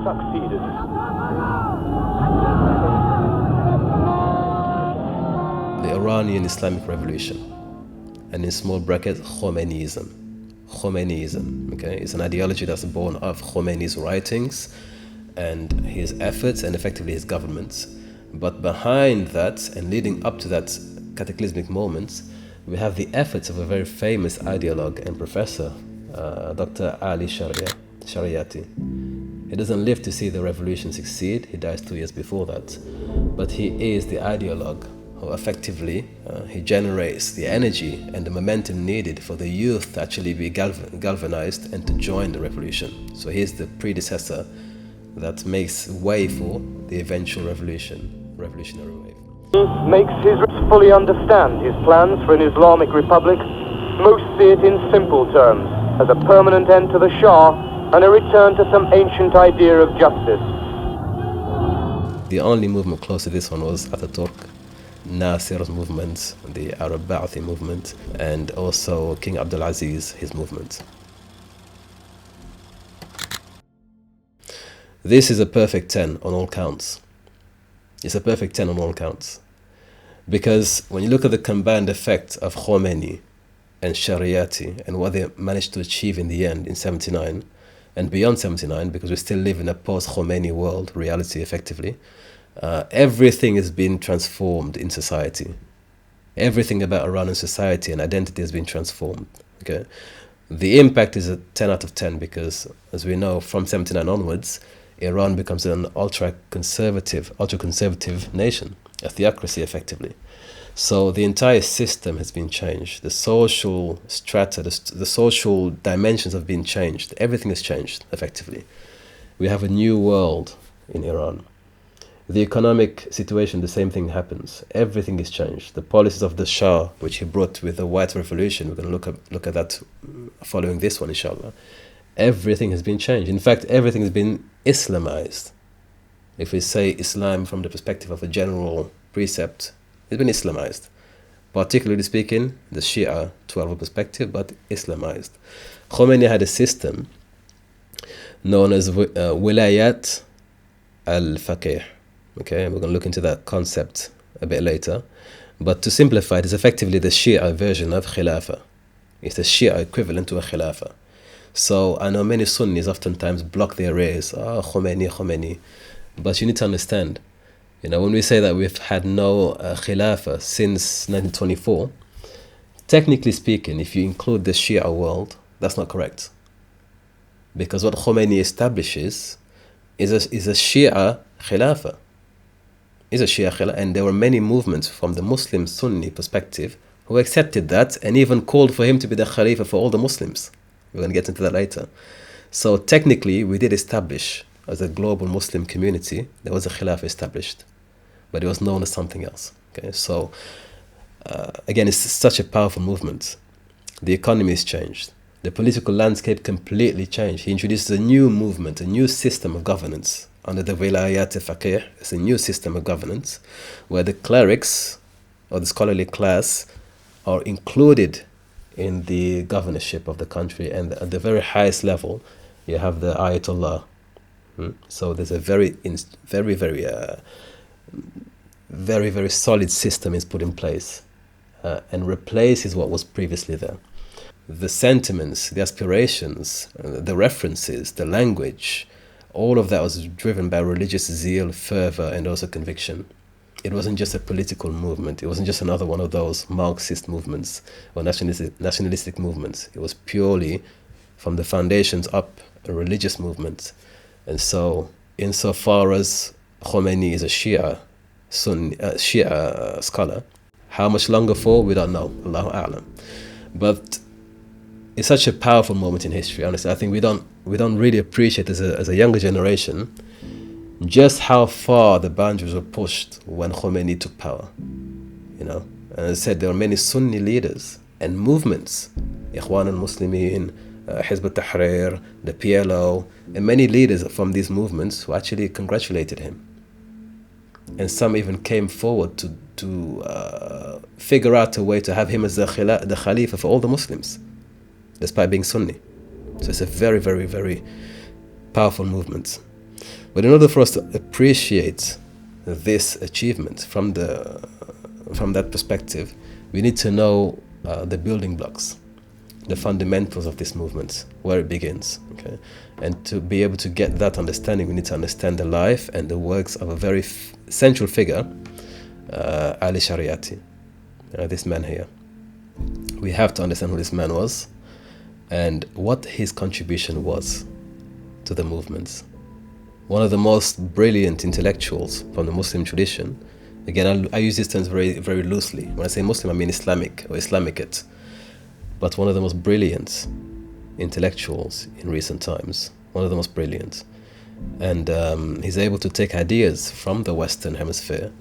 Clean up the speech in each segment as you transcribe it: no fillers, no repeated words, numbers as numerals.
succeeded. The Iranian Islamic Revolution, and in small brackets, Khomeiniism. Khomeiniism, okay, is an ideology that's born of Khomeini's writings and his efforts and effectively his governments. But behind that and leading up to that cataclysmic moment, we have the efforts of a very famous ideologue and professor, Dr. Ali Shariati. He doesn't live to see the revolution succeed, he dies 2 years before that. But he is the ideologue who effectively he generates the energy and the momentum needed for the youth to actually be galvanized and to join the revolution. So he's the predecessor that makes way for the eventual revolutionary wave. Makes his fully understand his plans for an Islamic Republic. Most see it in simple terms, as a permanent end to the Shah and a return to some ancient idea of justice. The only movement close to this one was Ataturk, Nasir's movement, the 𝗼𝙁𝙗𝙗 movement, and also King Abdulaziz, his movement. This is a perfect 10 on all counts. It's a perfect 10 on all counts. Because when you look at the combined effect of Khomeini and Shariati and what they managed to achieve in the end in 79 and beyond 79, because we still live in a post-Khomeini world, reality effectively, everything has been transformed in society. Everything about Iranian society and identity has been transformed. Okay, the impact is a 10 out of 10 because, as we know, from 79 onwards, Iran becomes an ultra-conservative nation, a theocracy effectively. So the entire system has been changed. The social strata, the social dimensions have been changed. Everything has changed effectively. We have a new world in Iran. The economic situation, the same thing happens. Everything is changed. The policies of the Shah, which he brought with the White Revolution, we're going to look at that following this one, inshallah. Everything has been changed. In fact, everything has been Islamized. If we say Islam from the perspective of a general precept, it's been Islamized. Particularly speaking, the Shia 12 perspective, but Islamized. Khomeini had a system known as Wilayat al-Faqih. Okay, we're going to look into that concept a bit later. But to simplify it, it's effectively the Shia version of Khilafah. It's the Shia equivalent to a Khilafah. So I know many Sunnis oftentimes block their ears, Khomeini. But you need to understand, when we say that we've had no Khilafah since 1924, technically speaking, if you include the Shia world, that's not correct. Because what Khomeini establishes is a Shia Khilafah. And there were many movements from the Muslim Sunni perspective who accepted that and even called for him to be the Khalifa for all the Muslims. We're going to get into that later. So technically, we did establish, as a global Muslim community, there was a Khilafah established, but it was known as something else. Okay, so again, it's such a powerful movement. The economy has changed. The political landscape completely changed. He introduces a new movement, a new system of governance under the Wilayat al-Faqih. It's a new system of governance where the clerics or the scholarly class are included in the governorship of the country, and at the very highest level, you have the Ayatollah. So there's a very solid system is put in place and replaces what was previously there. The sentiments, the aspirations, the references, the language, all of that was driven by religious zeal, fervor, and also conviction. It wasn't just a political movement. It wasn't just another one of those Marxist movements or nationalistic movements. It was purely from the foundations up a religious movement. And so, insofar as Khomeini is a Shia scholar, how much longer for, we don't know. Allahu A'lam. But it's such a powerful moment in history. Honestly, I think we don't really appreciate as a younger generation just how far the boundaries were pushed when Khomeini took power. And as I said, there were many Sunni leaders and movements, Ikhwan al-Muslimin, Hizb al-Tahrir, the PLO, and many leaders from these movements who actually congratulated him. And some even came forward to figure out a way to have him as the Khalifa for all the Muslims, despite being Sunni. So it's a very, very, very powerful movement. But in order for us to appreciate this achievement from that perspective, we need to know the building blocks, the fundamentals of this movement, where it begins. Okay? And to be able to get that understanding, we need to understand the life and the works of a very central figure, Ali Shariati, this man here. We have to understand who this man was and what his contribution was to the movements. One of the most brilliant intellectuals from the Muslim tradition. Again, I use these terms very, very loosely. When I say Muslim, I mean Islamic or Islamicate. But one of the most brilliant intellectuals in recent times. One of the most brilliant. And he's able to take ideas from the Western Hemisphere,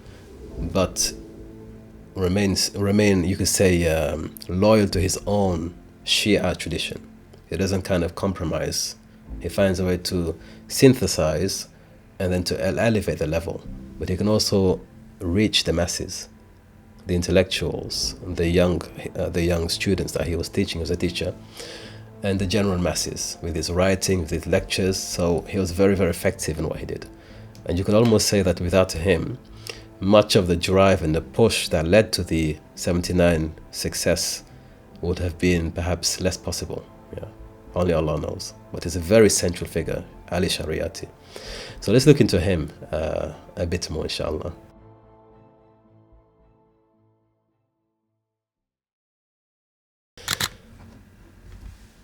but remain, you could say, loyal to his own Shia tradition. He doesn't kind of compromise. He finds a way to synthesize and then to elevate the level. But he can also reach the masses, the intellectuals, the young students that he was teaching as a teacher, and the general masses with his writing, with his lectures. So he was very, very effective in what he did. And you could almost say that without him, much of the drive and the push that led to the 79 success would have been perhaps less possible. Yeah, only Allah knows. But he's a very central figure, Ali Shariati. So let's look into him a bit more, inshallah.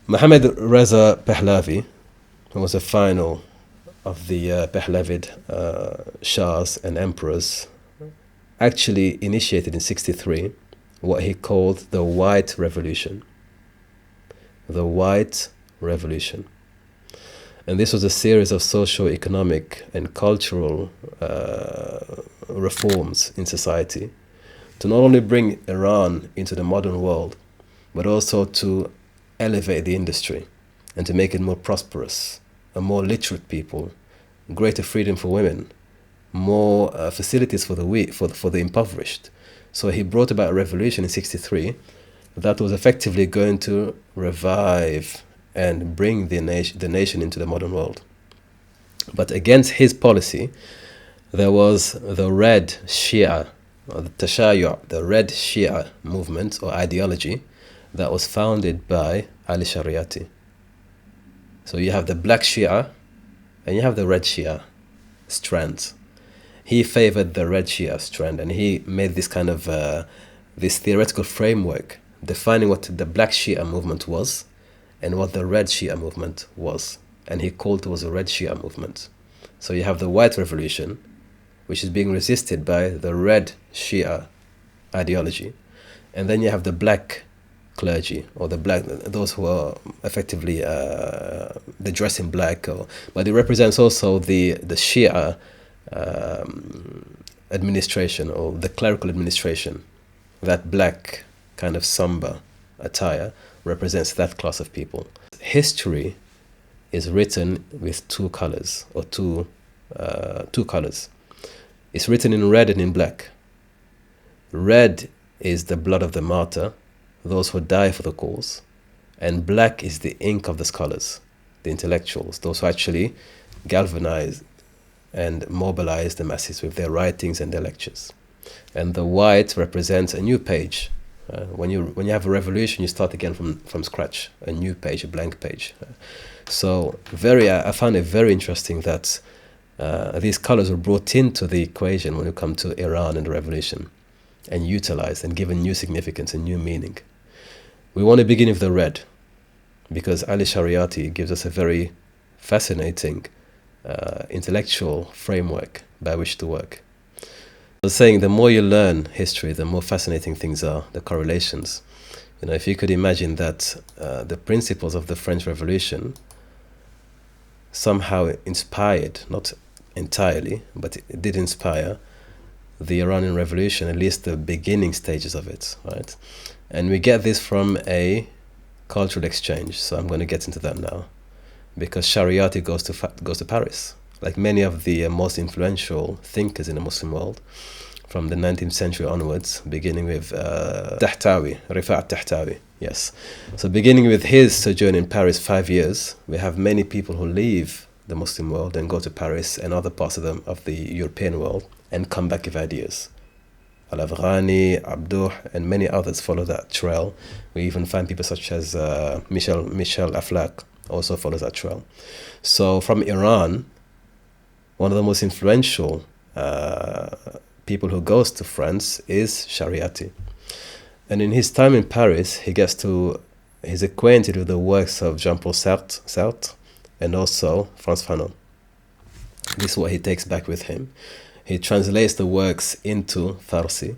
Mohammad Reza Pahlavi, who was the final of the Pahlavid Shahs and Emperors, actually initiated in 63 what he called the White Revolution. The White Revolution. And this was a series of socio-economic and cultural reforms in society to not only bring Iran into the modern world, but also to elevate the industry and to make it more prosperous, a more literate people, greater freedom for women, more facilities for the impoverished. So he brought about a revolution in 63 that was effectively going to revive and bring the nation into the modern world. But against his policy, there was the Red Shia, or the Tashayyu', the Red Shia movement or ideology that was founded by Ali Shariati. So you have the Black Shia and you have the Red Shia strands. He favored the Red Shia strand, and he made this kind of this theoretical framework defining what the Black Shia movement was and what the Red Shia movement was. And he called towards the Red Shia movement. So you have the White Revolution, which is being resisted by the Red Shia ideology. And then you have the Black clergy, or those who are effectively they dress in black, but it represents also the Shia administration, or the clerical administration. That black kind of somber attire represents that class of people. History is written with two colors, or two colors. It's written in red and in black. Red is the blood of the martyr, those who die for the cause, and black is the ink of the scholars, the intellectuals, those who actually galvanize and mobilize the masses with their writings and their lectures. And the white represents a new page. When you have a revolution, you start again from scratch, a new page, a blank page. So I found it very interesting that these colors were brought into the equation when you come to Iran and the revolution, and utilized and given new significance and new meaning. We want to begin with the red, because Ali Shariati gives us a very fascinating intellectual framework by which to work. I was saying, the more you learn history, the more fascinating things are, the correlations. You know, if you could imagine that the principles of the French Revolution somehow inspired, not entirely, but it did inspire the Iranian Revolution, at least the beginning stages of it, right? And we get this from a cultural exchange. So I'm going to get into that now, because Shariati goes to Paris, like many of the most influential thinkers in the Muslim world, from the 19th century onwards, beginning with 𝗃𝗢𝗜𝗔𝗔, 𝗃𝗢𝗃𝗃𝗔𝗔, yes. So beginning with his sojourn in Paris 5 years, we have many people who leave the Muslim world, then go to Paris and other parts of the European world, and come back with ideas. Al-Afghani, Abduh, and many others follow that trail. We even find people such as Michel Aflaq also follows that trail. So from Iran, one of the most influential people who goes to France is Shariati. And in his time in Paris, he's acquainted with the works of Jean-Paul Sartre and also Frantz Fanon. This is what he takes back with him. He translates the works into Farsi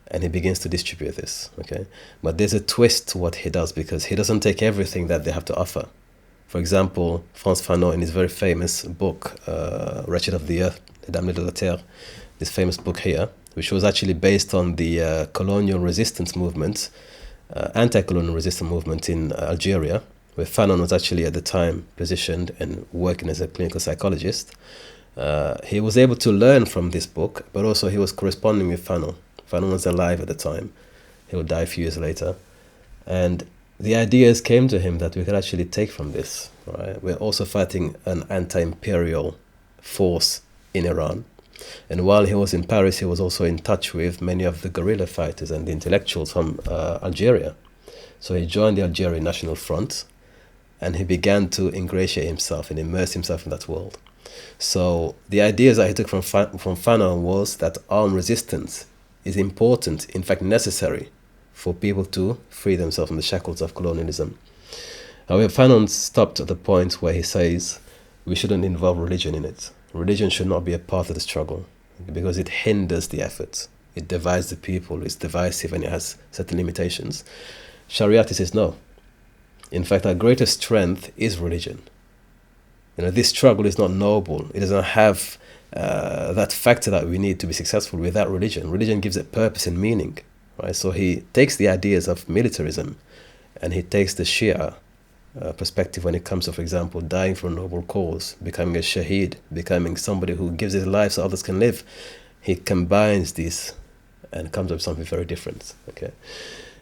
and he begins to distribute this. Okay, but there's a twist to what he does, because he doesn't take everything that they have to offer. For example, Frantz Fanon, in his very famous book, Wretched of the Earth, Ďábľ de la Terre, this famous book here, which was actually based on the colonial resistance movement, anti-colonial resistance movement in Algeria, where Fanon was actually at the time positioned and working as a clinical psychologist. He was able to learn from this book, but also he was corresponding with Fanon. Fanon was alive at the time. He would die a few years later. And the ideas came to him that we could actually take from this. Right? We're also fighting an anti-imperial force in Iran. And while he was in Paris, he was also in touch with many of the guerrilla fighters and the intellectuals from Algeria. So he joined the Algerian National Front, and he began to ingratiate himself and immerse himself in that world. So the ideas that he took from Fanon was that armed resistance is important, in fact necessary, for people to free themselves from the shackles of colonialism. However, Fanon stopped at the point where he says we shouldn't involve religion in it. Religion should not be a part of the struggle because it hinders the effort. It divides the people, it's divisive, and it has certain limitations. Shariati says no. In fact, our greatest strength is religion. This struggle is not noble. It doesn't have that factor that we need to be successful without religion. Religion gives it purpose and meaning. Right? So he takes the ideas of militarism and he takes the Shia perspective when it comes to, for example, dying for a noble cause, becoming a shaheed, becoming somebody who gives his life so others can live. He combines these and comes up with something very different. Okay.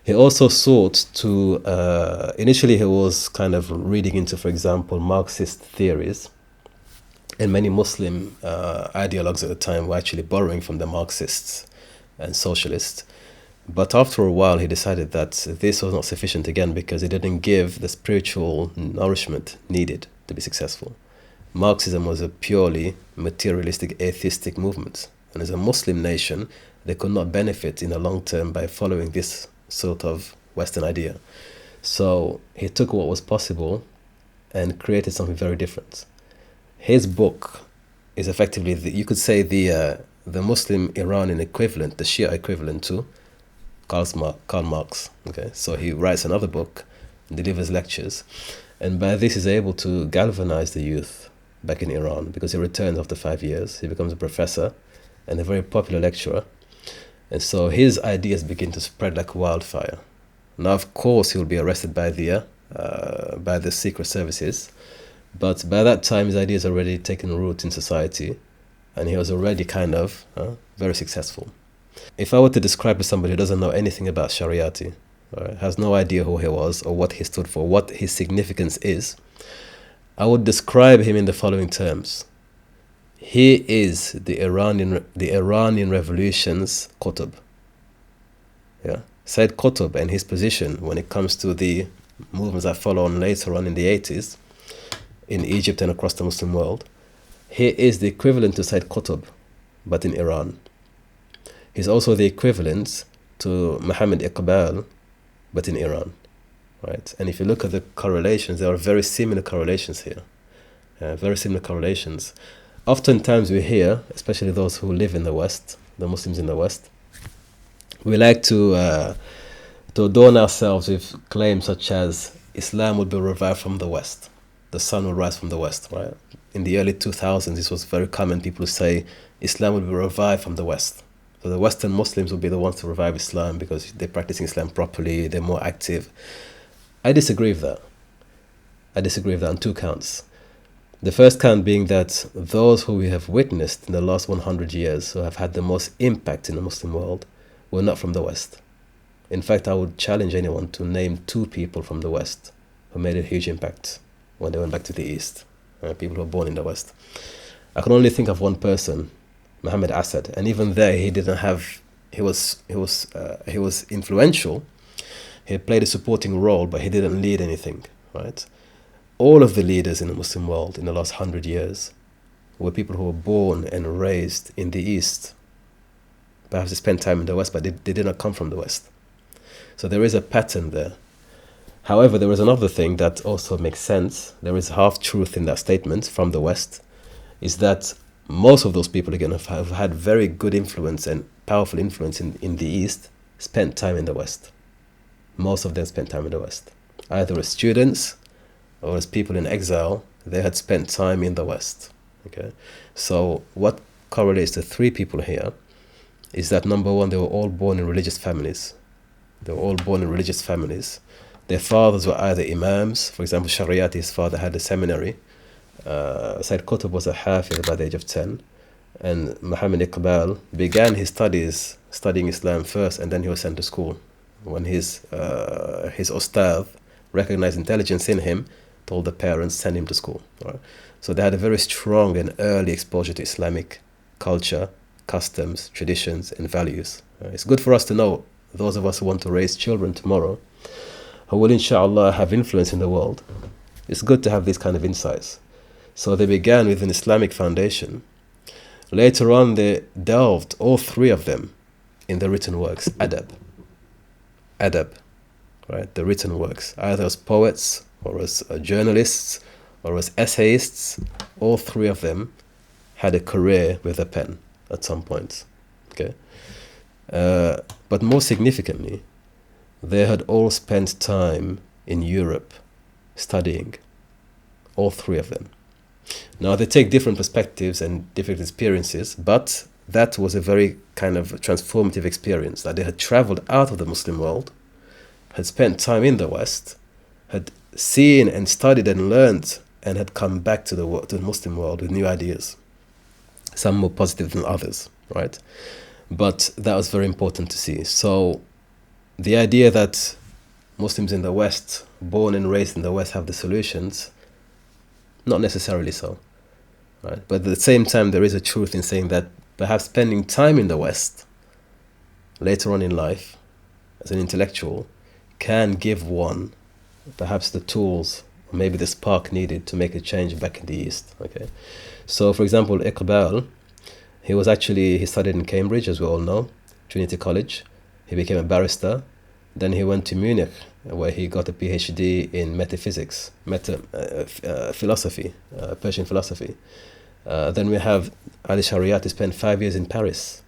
He also sought to, initially he was kind of reading into, for example, Marxist theories, and many Muslim ideologues at the time were actually borrowing from the Marxists and socialists. But after a while, he decided that this was not sufficient again because it didn't give the spiritual nourishment needed to be successful. Marxism was a purely materialistic, atheistic movement. And as a Muslim nation, they could not benefit in the long term by following this sort of Western idea. So he took what was possible and created something very different. His book is effectively, you could say, the Muslim Iranian equivalent, the Shia equivalent to Karl Marx. Okay, so he writes another book, delivers lectures, and by this he's able to galvanize the youth back in Iran, because he returns after 5 years. He becomes a professor and a very popular lecturer, and so his ideas begin to spread like wildfire. Now, of course, he will be arrested by the secret services, but by that time his ideas already taken root in society, and he was already kind of very successful. If I were to describe to somebody who doesn't know anything about Shariati, has no idea who he was or what he stood for, what his significance is, I would describe him in the following terms. He is the Iranian revolution's Qutb. Yeah, Sayyid Qutb and his position when it comes to the movements that follow on later on in the 80s in Egypt and across the Muslim world. He is the equivalent to Sayyid Qutb, but in Iran. He's also the equivalent to Muhammad Iqbal, but in Iran, right? And if you look at the correlations, there are very similar correlations here, very similar correlations. Oftentimes we hear, especially those who live in the West, the Muslims in the West, we like to adorn ourselves with claims such as Islam will be revived from the West, the sun will rise from the West, right? In the early 2000s, this was very common. People say Islam will be revived from the West. So the Western Muslims will be the ones to revive Islam because they're practicing Islam properly, they're more active. I disagree with that. I disagree with that on two counts. The first count being that those who we have witnessed in the last 100 years who have had the most impact in the Muslim world were not from the West. In fact, I would challenge anyone to name 2 people from the West who made a huge impact when they went back to the East. people who are born in the West. I can only think of one person, Muhammad Asad, and even there he didn't have. He was influential. He played a supporting role, but he didn't lead anything, right? All of the leaders in the Muslim world in the last 100 years were people who were born and raised in the East. Perhaps they spent time in the West, but they did not come from the West. So there is a pattern there. However, there is another thing that also makes sense. There is half-truth in that statement from the West, is that most of those people, again, have had very good influence and powerful influence in the East, spent time in the West. Most of them spent time in the West. Either as students or as people in exile, they had spent time in the West. Okay, so what correlates the three people here is that, number one, they were all born in religious families. They were all born in religious families. Their fathers were either imams. For example, Shariati, his father, had a seminary. Sayyid Qutb was a hafiz by the age of 10. And Muhammad Iqbal began his studies studying Islam first, and then he was sent to school. When his ustadh recognized intelligence in him, told the parents, send him to school. Right? So they had a very strong and early exposure to Islamic culture, customs, traditions, and values. It's good for us to know, those of us who want to raise children tomorrow, who will inshallah have influence in the world. It's good to have these kind of insights. So they began with an Islamic foundation. Later on, they delved, all three of them, in the written works, adab, right? The written works, either as poets or as journalists or as essayists. All three of them had a career with a pen at some point. Okay, but more significantly, they had all spent time in Europe studying. All three of them. Now they take different perspectives and different experiences, but that was a very kind of transformative experience, that they had traveled out of the Muslim world, had spent time in the West, had seen and studied and learned, and had come back to the Muslim world with new ideas, some more positive than others, right? But that was very important to see. So the idea that Muslims in the West, born and raised in the West, have the solutions, not necessarily so, right? But at the same time, there is a truth in saying that perhaps spending time in the West later on in life as an intellectual can give one perhaps the tools, or maybe the spark needed to make a change back in the East. Okay, so for example, Iqbal, he studied in Cambridge, as we all know, Trinity College. He became a barrister. Then he went to Munich, where he got a PhD in metaphysics, philosophy, Persian philosophy. Then we have Ali Shariati, spent 5 years in Paris.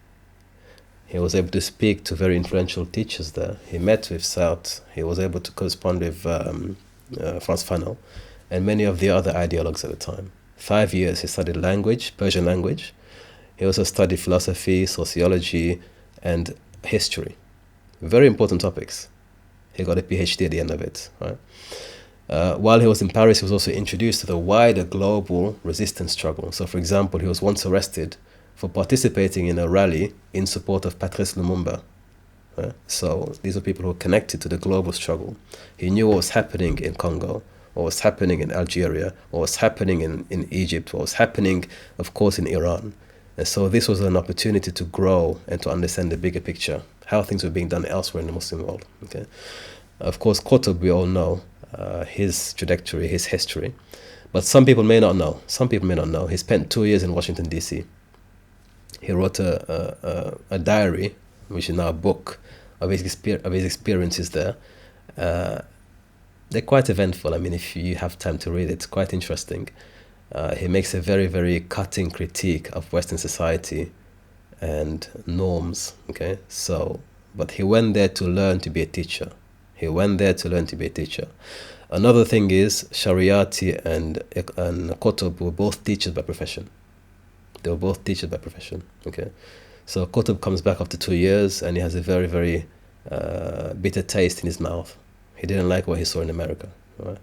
He was able to speak to very influential teachers there. He met with Sartre. He was able to correspond with Frantz Fanon and many of the other ideologues at the time. 5 years he studied language, Persian language. He also studied philosophy, sociology, and history. Very important topics. He got a PhD at the end of it. Right? While he was in Paris, he was also introduced to the wider global resistance struggle. So, for example, he was once arrested for participating in a rally in support of Patrice Lumumba. Right? So these are people who are connected to the global struggle. He knew what was happening in Congo, what was happening in Algeria, what was happening in Egypt, what was happening, of course, in Iran. And so this was an opportunity to grow and to understand the bigger picture, how things were being done elsewhere in the Muslim world. Okay, of course, Qutb, we all know his trajectory, his history, but some people may not know. Some people may not know. He spent 2 years in Washington, D.C. He wrote a diary, which is now a book, of his experiences there. They're quite eventful. I mean, if you have time to read it, it's quite interesting. He makes a very, very cutting critique of Western society and norms, okay? So, but he went there to learn to be a teacher. Another thing is, Shariati and Qutb were both teachers by profession. They were both teachers by profession, okay? So Qutb comes back after 2 years and he has a very, very bitter taste in his mouth. He didn't like what he saw in America, right?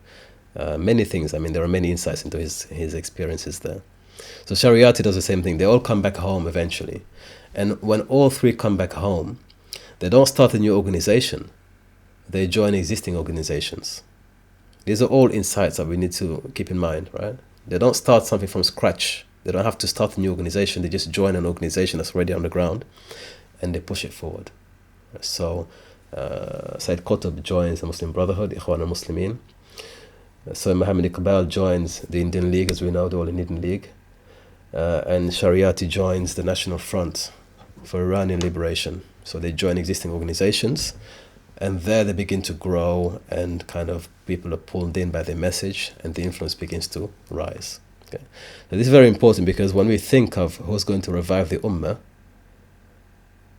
Many things. I mean, there are many insights into his experiences there. So Shariati does the same thing. They all come back home eventually. And when all three come back home, they don't start a new organization. They join existing organizations. These are all insights that we need to keep in mind, right? They don't start something from scratch. They don't have to start a new organization. They just join an organization that's already on the ground and they push it forward. So Sayyid Qutb joins the Muslim Brotherhood, Ikhwan al-Muslimin. So Muhammad Iqbal joins the Indian League, as we know, the All-Indian League. And Shariati joins the National Front for Iranian Liberation. So they join existing organizations, and there they begin to grow, and kind of people are pulled in by their message, and the influence begins to rise. Okay. So this is very important, because when we think of who's going to revive the Ummah,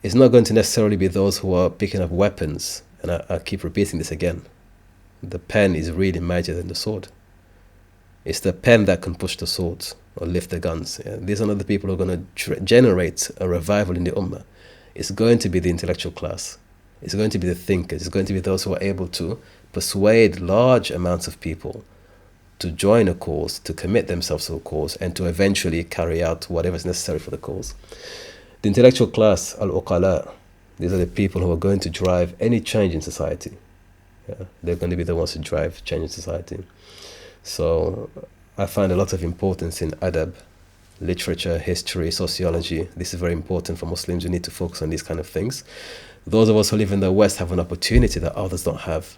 it's not going to necessarily be those who are picking up weapons. And I keep repeating this again. The pen is really mightier than the sword. It's the pen that can push the swords or lift the guns. Yeah. These are not the people who are going to generate a revival in the Ummah. It's going to be the intellectual class. It's going to be the thinkers. It's going to be those who are able to persuade large amounts of people to join a cause, to commit themselves to a cause, and to eventually carry out whatever is necessary for the cause. The intellectual class, al-uqala, these are the people who are going to drive any change in society. Yeah, they're going to be the ones who drive change in society. So I find a lot of importance in adab, literature, history, sociology. This is very important for Muslims. We need to focus on these kind of things. Those of us who live in the West have an opportunity that others don't have.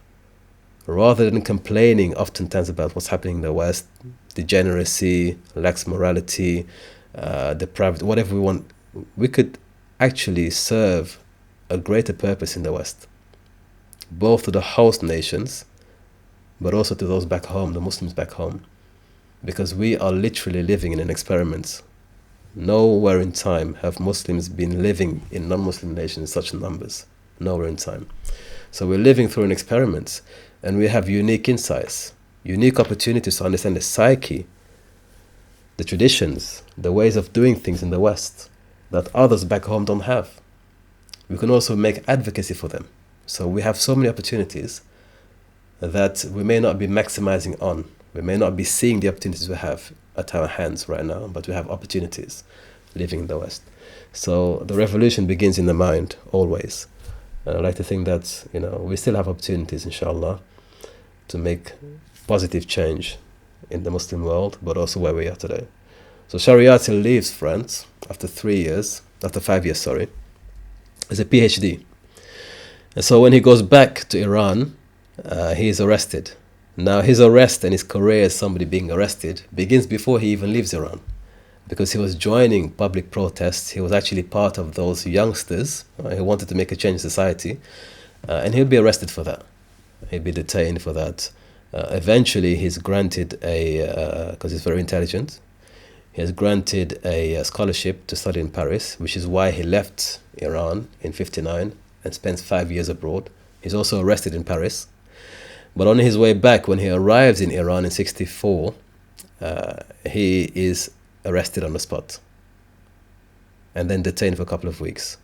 Rather than complaining oftentimes about what's happening in the West, degeneracy, lax morality, depravity, whatever we want, we could actually serve a greater purpose in the West, both to the host nations, but also to those back home, the Muslims back home, because we are literally living in an experiment. Nowhere in time have Muslims been living in non-Muslim nations in such numbers. Nowhere in time. So we're living through an experiment, and we have unique insights, unique opportunities to understand the psyche, the traditions, the ways of doing things in the West that others back home don't have. We can also make advocacy for them. So we have so many opportunities that we may not be maximizing on. We may not be seeing the opportunities we have at our hands right now, but we have opportunities living in the West. So the revolution begins in the mind, always. And I like to think that, we still have opportunities, inshallah, to make positive change in the Muslim world, but also where we are today. So Shariati leaves France after 5 years, as a PhD. And so when he goes back to Iran, he is arrested. Now his arrest and his career as somebody being arrested begins before he even leaves Iran, because he was joining public protests. He was actually part of those youngsters who wanted to make a change in society, and he'll be arrested for that. He'll be detained for that. Eventually he's granted because he's very intelligent, he has granted a scholarship to study in Paris, which is why he left Iran in 1959 and spends 5 years abroad. He's also arrested in Paris. But on his way back, when he arrives in Iran in 1964, he is arrested on the spot and then detained for a couple of weeks.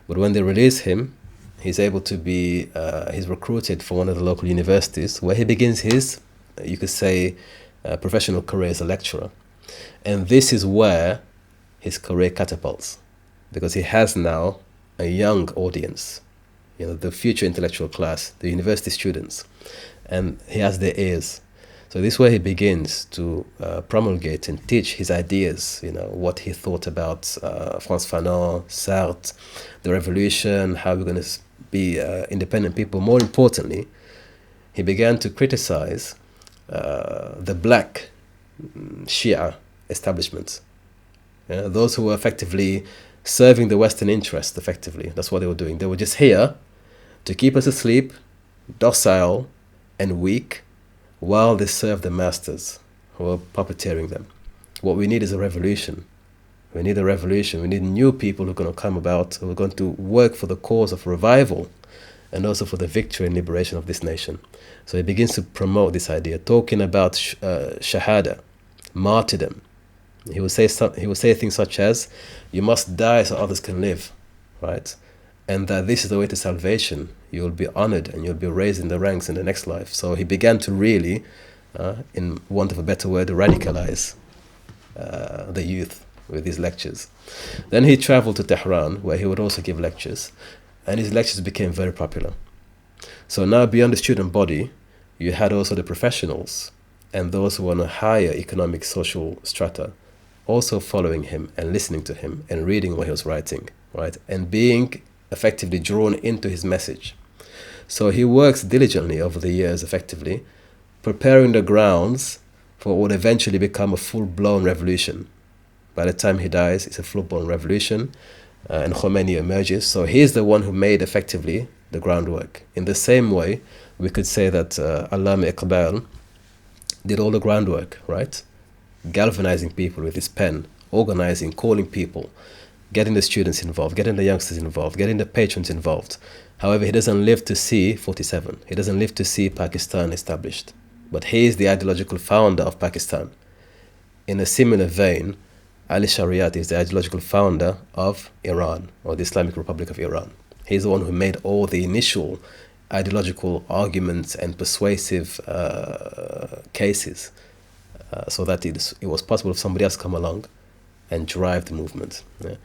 But when they release him, he's able to be, he's recruited for one of the local universities, where he begins his, you could say, professional career as a lecturer. And this is where his career catapults, because he has now a young audience, the future intellectual class, the university students, and he has their ears. So this is where he begins to promulgate and teach his ideas, what he thought about Frantz Fanon, Sartre, the revolution, how we're going to be independent people. More importantly, he began to criticize the black Shia establishment, those who were effectively serving the Western interest. Effectively, that's what they were doing. They were just here to keep us asleep, docile and weak, while they serve the masters who are puppeteering them. What we need is a revolution. We need a revolution. We need new people who are going to come about, who are going to work for the cause of revival and also for the victory and liberation of this nation. So he begins to promote this idea, talking about shahada, martyrdom. He will say things such as, you must die so others can live, right? And that this is the way to salvation. You will be honored and you'll be raised in the ranks in the next life. So he began to really, in want of a better word, radicalize the youth with his lectures. Then he traveled to Tehran, where he would also give lectures, and his lectures became very popular. So now, beyond the student body, you had also the professionals and those who were on a higher economic social strata also following him and listening to him and reading what he was writing, right? And being effectively drawn into his message. So he works diligently over the years, effectively, preparing the grounds for what would eventually become a full-blown revolution. By the time he dies, it's a full-blown revolution, and Khomeini emerges. So he's the one who made, effectively, the groundwork. In the same way, we could say that Allama Iqbal did all the groundwork, right? Galvanizing people with his pen, organizing, calling people, getting the students involved, getting the youngsters involved, getting the patrons involved. However, he doesn't live to see 47. He doesn't live to see Pakistan established. But he is the ideological founder of Pakistan. In a similar vein, Ali Shariat is the ideological founder of Iran, or the Islamic Republic of Iran. He's the one who made all the initial ideological arguments and persuasive cases so that it was possible for somebody else to come along and drive the movement. Yeah.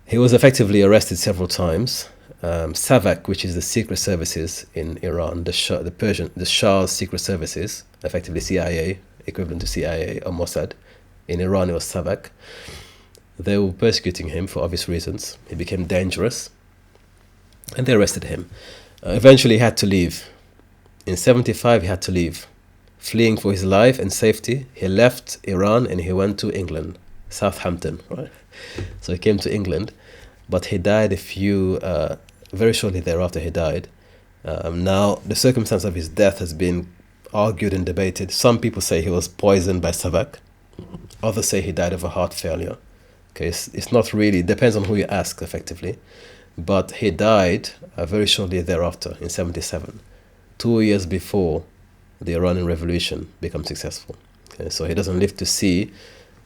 He was effectively arrested several times. SAVAK, which is the secret services in Iran, the Shah's secret services, effectively CIA, equivalent to CIA or Mossad. In Iran, it was SAVAK. They were persecuting him for obvious reasons. He became dangerous, and they arrested him. Eventually, he had to leave. In 75, he had to leave. Fleeing for his life and safety, he left Iran and he went to England, Southampton, right? So he came to England, but he died very shortly thereafter he died. Now, the circumstance of his death has been argued and debated. Some people say he was poisoned by SAVAK. Others say he died of a heart failure. Okay, it's not really, it depends on who you ask, effectively. But he died very shortly thereafter, in 77, 2 years before the Iranian Revolution became successful. Okay, so he doesn't live to see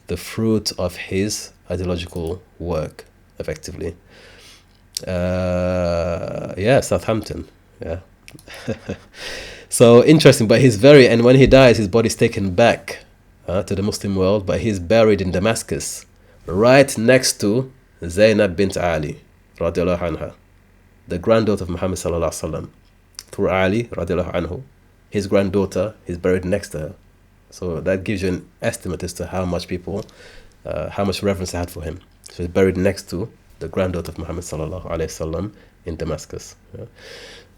the fruit of his ideological work, effectively. Southampton, yeah. So interesting, but and when he dies, his body's taken back to the Muslim world, but he's buried in Damascus, right next to Zainab bint Ali, radiallahu anha, the granddaughter of Muhammad sallallahu alaihi wasallam. Through Ali, radiallahu anhu, his granddaughter is buried next to her. So that gives you an estimate as to how much how much reverence they had for him. So he's buried next to the granddaughter of Muhammad sallallahu alaihi wasallam in Damascus. Yeah.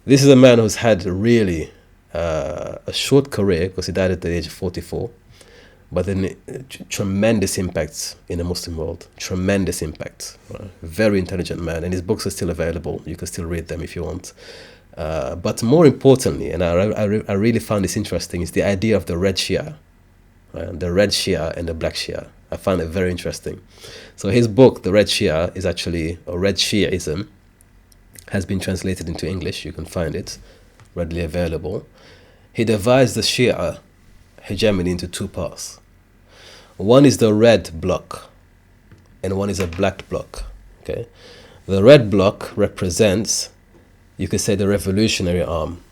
This is a man who's had really a short career, because he died at the age of 44, but then tremendous impact in the Muslim world. Tremendous impact. Right? Very intelligent man, and his books are still available. You can still read them if you want. But more importantly, and I really found this interesting, is the idea of the red Shia. Right? The red Shia and the black Shia. I found it very interesting. So his book, The Red Shia, is actually, or Red Shiaism, has been translated into English. You can find it readily available. He divides the Shia hegemony into two parts. One is the red bloc, and one is a black bloc. Okay, the red bloc represents, you could say, the revolutionary arm.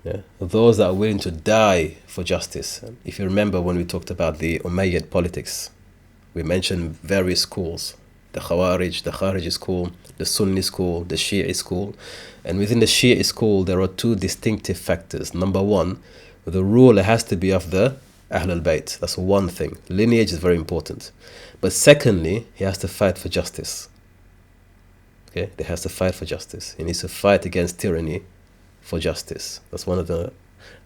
Yeah? Those that are willing to die for justice. If you remember when we talked about the Umayyad politics, we mentioned various schools: the Khawarij school, the Sunni school, the Shi'i school. And within the Shi'i school, there are two distinctive factors. Number one, the ruler has to be of the Ahl al-Bayt. That's one thing. Lineage is very important. But secondly, he has to fight for justice. Okay, he has to fight for justice. He needs to fight against tyranny for justice. That's one of the,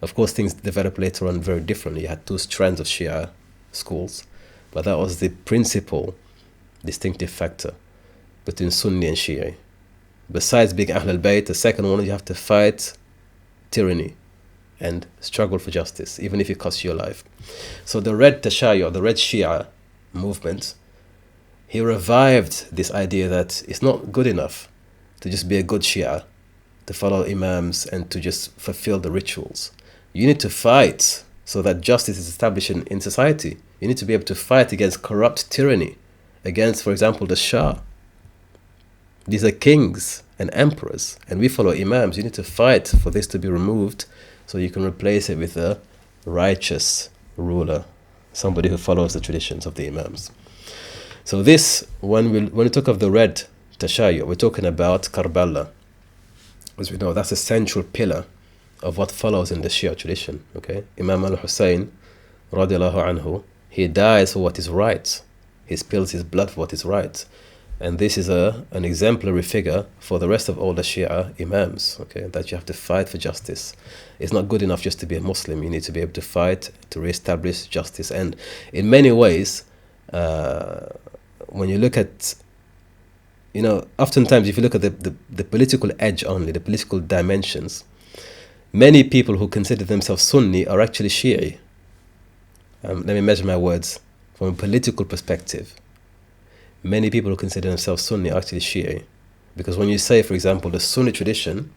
of course, things developed later on very differently. You had two strands of Shia schools, but that was the principal distinctive factor between Sunni and Shia. Besides being Ahl al-Bayt, the second one, you have to fight tyranny and struggle for justice, even if it costs you your life. So the Red Tashayyu, the Red Shia movement, he revived this idea that it's not good enough to just be a good Shia, to follow imams and to just fulfill the rituals. You need to fight so that justice is established in society. You need to be able to fight against corrupt tyranny, against, for example, the Shah. These are kings and emperors, and we follow imams. You need to fight for this to be removed so you can replace it with a righteous ruler, somebody who follows the traditions of the imams. So this, when we talk of the Red Tashayyu, we're talking about Karbala. As we know, that's a central pillar of what follows in the Shia tradition. Okay, Imam al-Hussein radiallahu anhu, he dies for what is right. He spills his blood for what is right. And this is an exemplary figure for the rest of all the Shia Imams, okay, that you have to fight for justice. It's not good enough just to be a Muslim. You need to be able to fight to re-establish justice. And in many ways, when you look at, oftentimes if you look at the political edge only, the political dimensions, many people who consider themselves Sunni are actually Shi'i. Let me measure my words. From a political perspective, many people who consider themselves Sunni are actually Shi'i. Because when you say, for example, the Sunni tradition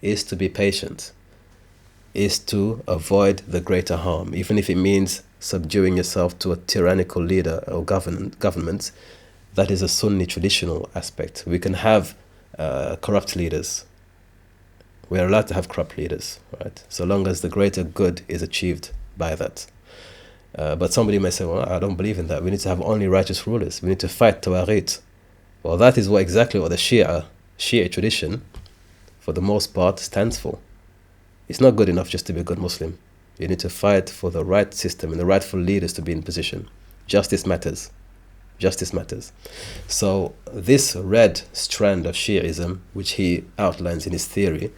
is to be patient, is to avoid the greater harm, even if it means subduing yourself to a tyrannical leader or government, that is a Sunni traditional aspect. We can have corrupt leaders. We are allowed to have corrupt leaders, right? So long as the greater good is achieved by that. But somebody may say, well, I don't believe in that. We need to have only righteous rulers. We need to fight Tawagheet. Well, that is exactly what the Shia tradition, for the most part, stands for. It's not good enough just to be a good Muslim. You need to fight for the right system and the rightful leaders to be in position. Justice matters. Justice matters. So this red strand of Shi'ism, which he outlines in his theory,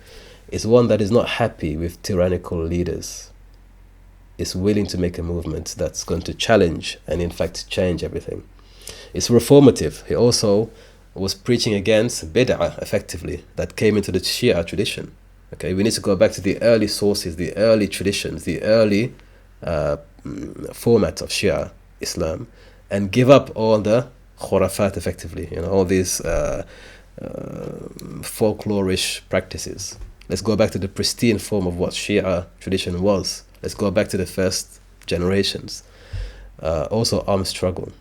is one that is not happy with tyrannical leaders. Is willing to make a movement that's going to challenge and in fact change everything. It's reformative. He also was preaching against bid'ah, effectively, that came into the Shia tradition. Okay, we need to go back to the early sources, the early traditions, the early format of Shia Islam, and give up all the khurafat, effectively, all these folklorish practices. Let's go back to the pristine form of what Shia tradition was. Let's go back to the first generations. Also armed struggle.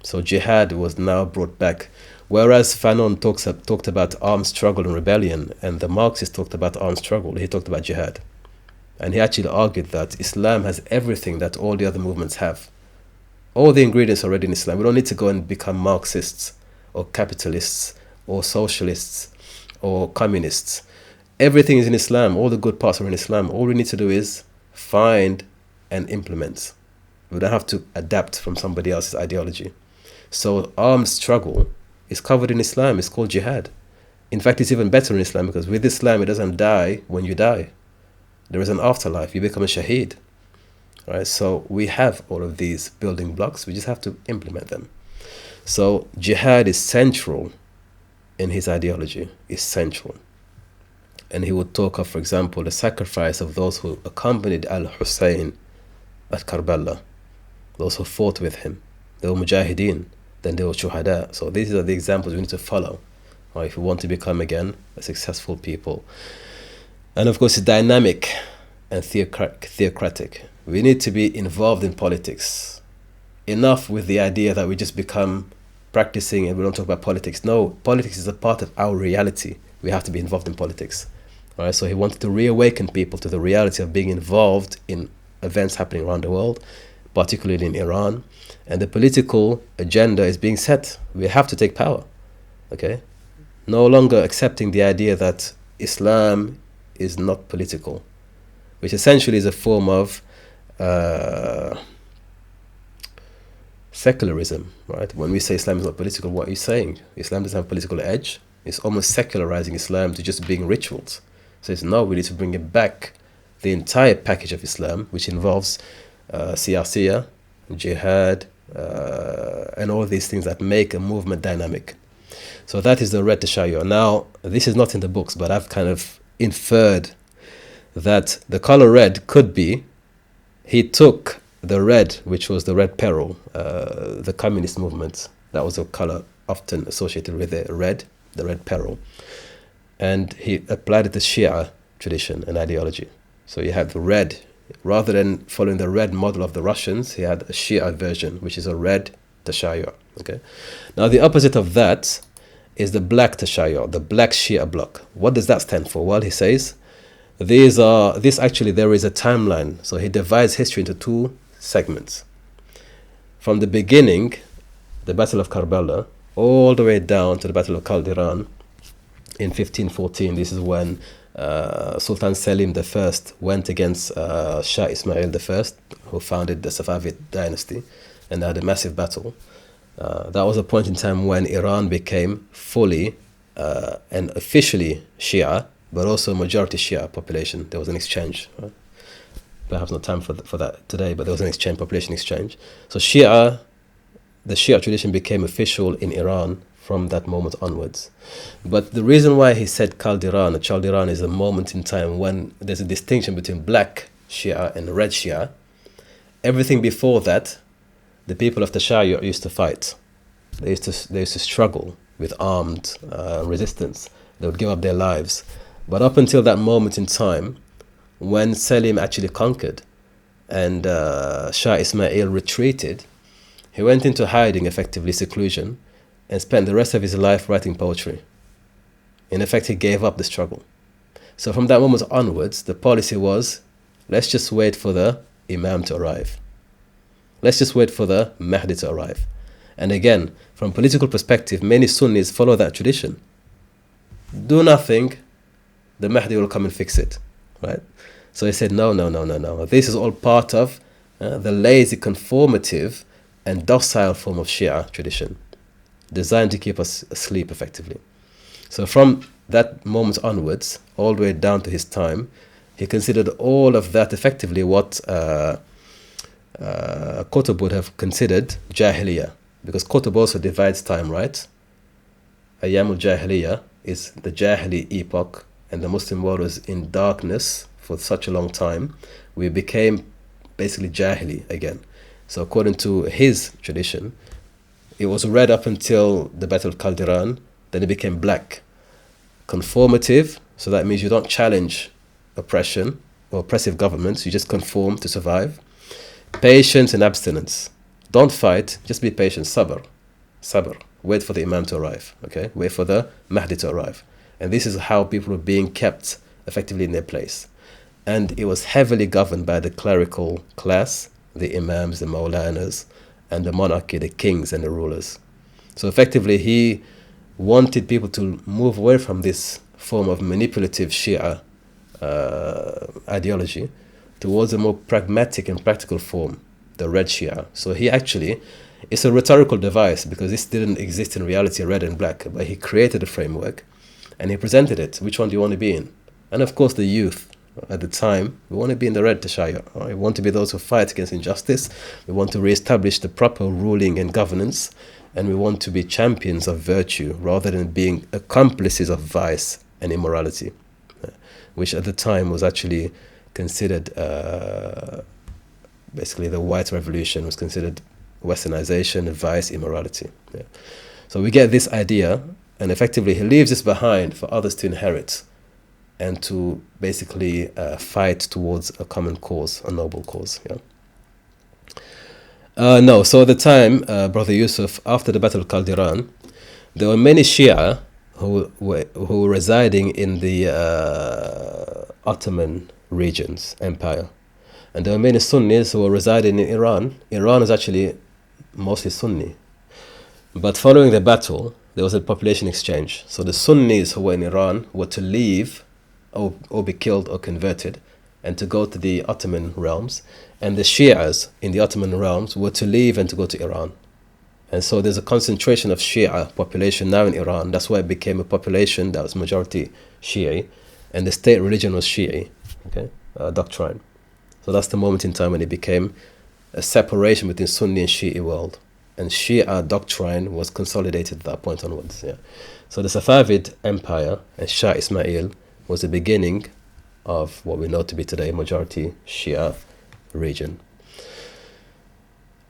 So jihad was now brought back. Whereas Fanon talked about armed struggle and rebellion, and the Marxists talked about armed struggle, he talked about jihad. And he actually argued that Islam has everything that all the other movements have. All the ingredients are already in Islam. We don't need to go and become Marxists or capitalists or socialists or communists. Everything is in Islam. All the good parts are in Islam. All we need to do is find and implement. We don't have to adapt from somebody else's ideology. So armed struggle is covered in Islam. It's called jihad. In fact, it's even better in Islam, because with Islam, it doesn't die when you die. There is an afterlife. You become a shaheed. Right? So we have all of these building blocks. We just have to implement them. So jihad is central in his ideology. It's central. And he would talk of, for example, the sacrifice of those who accompanied Al-Hussein at Karbala, those who fought with him. They were mujahideen, then they were shuhada. So these are the examples we need to follow, right, if we want to become, again, a successful people. And of course, it's dynamic and theocratic. We need to be involved in politics. Enough with the idea that we just become practicing and we don't talk about politics. No, politics is a part of our reality. We have to be involved in politics. All right, so he wanted to reawaken people to the reality of being involved in events happening around the world, particularly in Iran. And the political agenda is being set. We have to take power. Okay? No longer accepting the idea that Islam is not political, which essentially is a form of secularism, right? When we say Islam is not political, what are you saying? Islam doesn't have a political edge. It's almost secularizing Islam to just being rituals. So it's no, we need to bring it back, the entire package of Islam, which involves siyasiyah, jihad, and all these things that make a movement dynamic. So that is the red tashayyuh. Now, this is not in the books, but I've kind of inferred that the color red could be, he took the red, which was the red peril, the communist movement, that was a color often associated with the red peril, and he applied it to Shia tradition and ideology. So you have the red, rather than following the red model of the Russians, he had a Shia version, which is a red tashayyuh. Okay. Now the opposite of that is the black tashayyuh, the black Shia bloc. What does that stand for? Well, he says there is a timeline. So he divides history into two segments. From the beginning, the Battle of Karbala, all the way down to the Battle of Qaldiran in 1514. This is when Sultan Selim I went against Shah Ismail I, who founded the Safavid dynasty, and they had a massive battle. That was a point in time when Iran became fully and officially Shia, but also majority Shia population. There was an exchange. Right? Perhaps not time for that today, but there was an exchange, population exchange. So the Shia tradition became official in Iran from that moment onwards. But the reason why he said Chaldiran is a moment in time when there's a distinction between black Shia and red Shia. Everything before that, the people of the Shia used to fight. They used to struggle with armed resistance. They would give up their lives. But up until that moment in time, when Selim actually conquered and Shah Ismail retreated, he went into hiding, effectively seclusion, and spent the rest of his life writing poetry. In effect, he gave up the struggle. So from that moment onwards, the policy was, let's just wait for the Imam to arrive. Let's just wait for the Mahdi to arrive. And again, from a political perspective, many Sunnis follow that tradition. Do nothing, the Mahdi will come and fix it. Right? So he said, no. This is all part of the lazy, conformative, and docile form of Shia tradition, designed to keep us asleep, effectively. So from that moment onwards, all the way down to his time, he considered all of that effectively what Qutb would have considered Jahiliyyah, because Qutb also divides time, right? Ayyamul Jahiliyyah is the Jahili epoch, and the Muslim world was in darkness for such a long time. We became basically Jahili again. So according to his tradition, it was red up until the Battle of Chaldiran, then it became black. Conformative, so that means you don't challenge oppression or oppressive governments, you just conform to survive. Patience and abstinence. Don't fight, just be patient. Sabr. Wait for the Imam to arrive. Okay? Wait for the Mahdi to arrive. And this is how people were being kept effectively in their place. And it was heavily governed by the clerical class, the Imams, the Maulanas, and the monarchy, the kings and the rulers. So effectively, he wanted people to move away from this form of manipulative Shia ideology towards a more pragmatic and practical form, the red Shia. So he actually, it's a rhetorical device because this didn't exist in reality, red and black, but he created a framework and he presented it. Which one do you want to be in? And of course the youth at the time, we want to be in the red Tashayya. Right? We want to be those who fight against injustice. We want to re-establish the proper ruling and governance, and we want to be champions of virtue rather than being accomplices of vice and immorality, which at the time was actually considered, basically the white revolution was considered westernization, vice, immorality. Yeah. So we get this idea, and effectively he leaves this behind for others to inherit and to basically fight towards a common cause, a noble cause. Yeah. So at the time, Brother Yusuf, after the Battle of Chaldiran, there were many Shia who were residing in the Ottoman regions, empire. And there were many Sunnis who were residing in Iran. Iran is actually mostly Sunni. But following the battle, there was a population exchange. So the Sunnis who were in Iran were to leave or be killed or converted and to go to the Ottoman realms. And the Shias in the Ottoman realms were to leave and to go to Iran. And so there's a concentration of Shia population now in Iran. That's why it became a population that was majority Shia. And the state religion was Shia, okay, doctrine. So that's the moment in time when it became a separation between Sunni and Shia world. And Shia doctrine was consolidated at that point onwards. Yeah. So the Safavid Empire and Shah Ismail was the beginning of what we know to be today majority Shia region.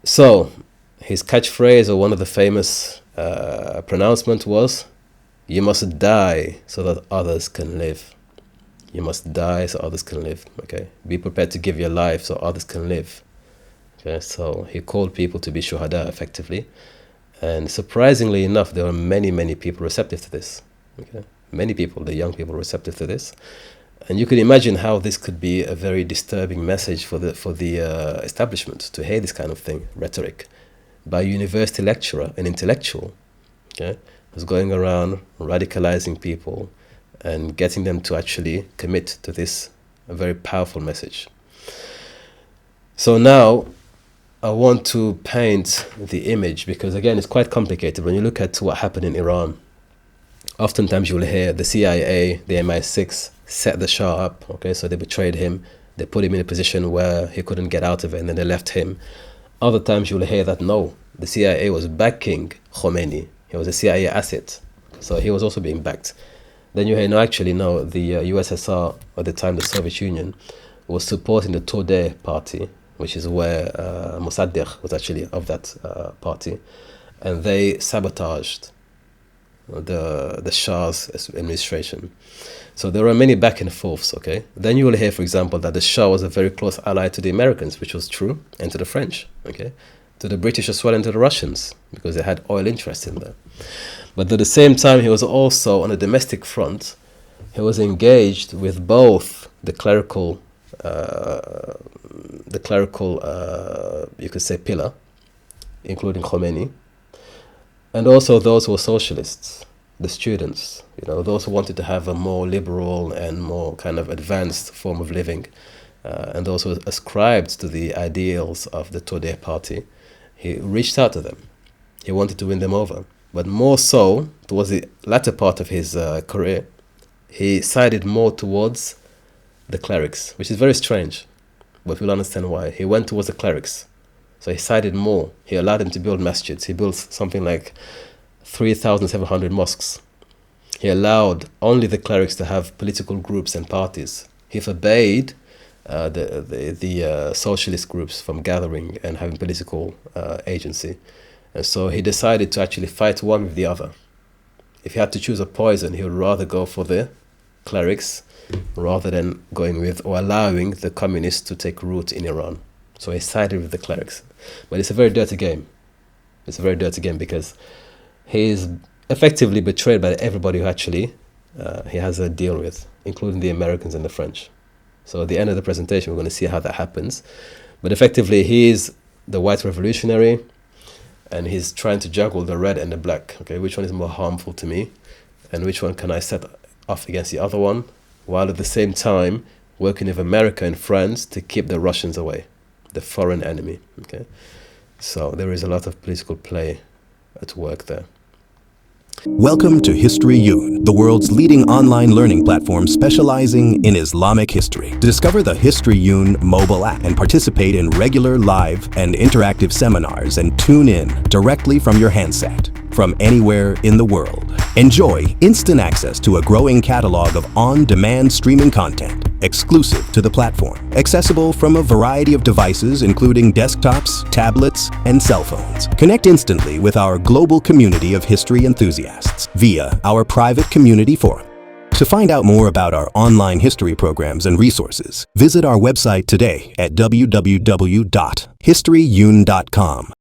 So his catchphrase, or one of the famous pronouncement, was, "You must die so that others can live." You must die so others can live. Okay, be prepared to give your life so others can live. Okay, so he called people to be shuhada effectively, and surprisingly enough, there were many people receptive to this. Okay, many people, the young people, receptive to this, and you could imagine how this could be a very disturbing message for the establishment to hear this kind of thing, rhetoric, by a university lecturer, an intellectual, okay, who's going around radicalizing people and getting them to actually commit to this very powerful message. So now I want to paint the image, because again it's quite complicated. When you look at what happened in Iran, oftentimes you will hear the CIA, the MI6 set the Shah up, okay, so they betrayed him, they put him in a position where he couldn't get out of it, and then they left him. Other times you will hear that no, the CIA was backing Khomeini, he was a CIA asset, so he was also being backed. Then you hear, no, actually no, the USSR, at the time the Soviet Union, was supporting the 𝗃𝙅 party, which is where Mossadegh was actually of that party, and they sabotaged the Shah's administration. So there are many back and forths, okay? Then you will hear, for example, that the Shah was a very close ally to the Americans, which was true, and to the French, okay? To the British as well, and to the Russians, because they had oil interests in there. But at the same time, he was also, on a domestic front, he was engaged with both the clerical, you could say, pillar, including Khomeini, and also those who were socialists, the students, you know, those who wanted to have a more liberal and more kind of advanced form of living, and those who ascribed to the ideals of the 𝗃𝙅 party. He reached out to them. He wanted to win them over. But more so, towards the latter part of his career, he sided more towards the clerics, which is very strange, but we'll understand why. He went towards the clerics. So he sided more. He allowed them to build masjids. He built something like 3,700 mosques. He allowed only the clerics to have political groups and parties. He forbade the socialist groups from gathering and having political agency. And so he decided to actually fight one with the other. If he had to choose a poison, he would rather go for the clerics rather than going with or allowing the communists to take root in Iran. So he sided with the clerics. But it's a very dirty game. It's a very dirty game because he is effectively betrayed by everybody who actually he has a deal with, including the Americans and the French. So at the end of the presentation, we're going to see how that happens. But effectively, he is the white revolutionary, and he's trying to juggle the red and the black. Okay, which one is more harmful to me, and which one can I set off against the other one, while at the same time working with America and France to keep the Russians away, the foreign enemy. Okay, so there is a lot of political play at work there. Welcome to HistoryUn, the world's leading online learning platform specializing in Islamic history. To discover the HistoryUn mobile app and participate in regular live and interactive seminars and tune in directly from your handset from anywhere in the world. Enjoy instant access to a growing catalog of on-demand streaming content exclusive to the platform, accessible from a variety of devices including desktops, tablets, and cell phones. Connect instantly with our global community of history enthusiasts via our private community forum. To find out more about our online history programs and resources, visit our website today at www.historyun.com.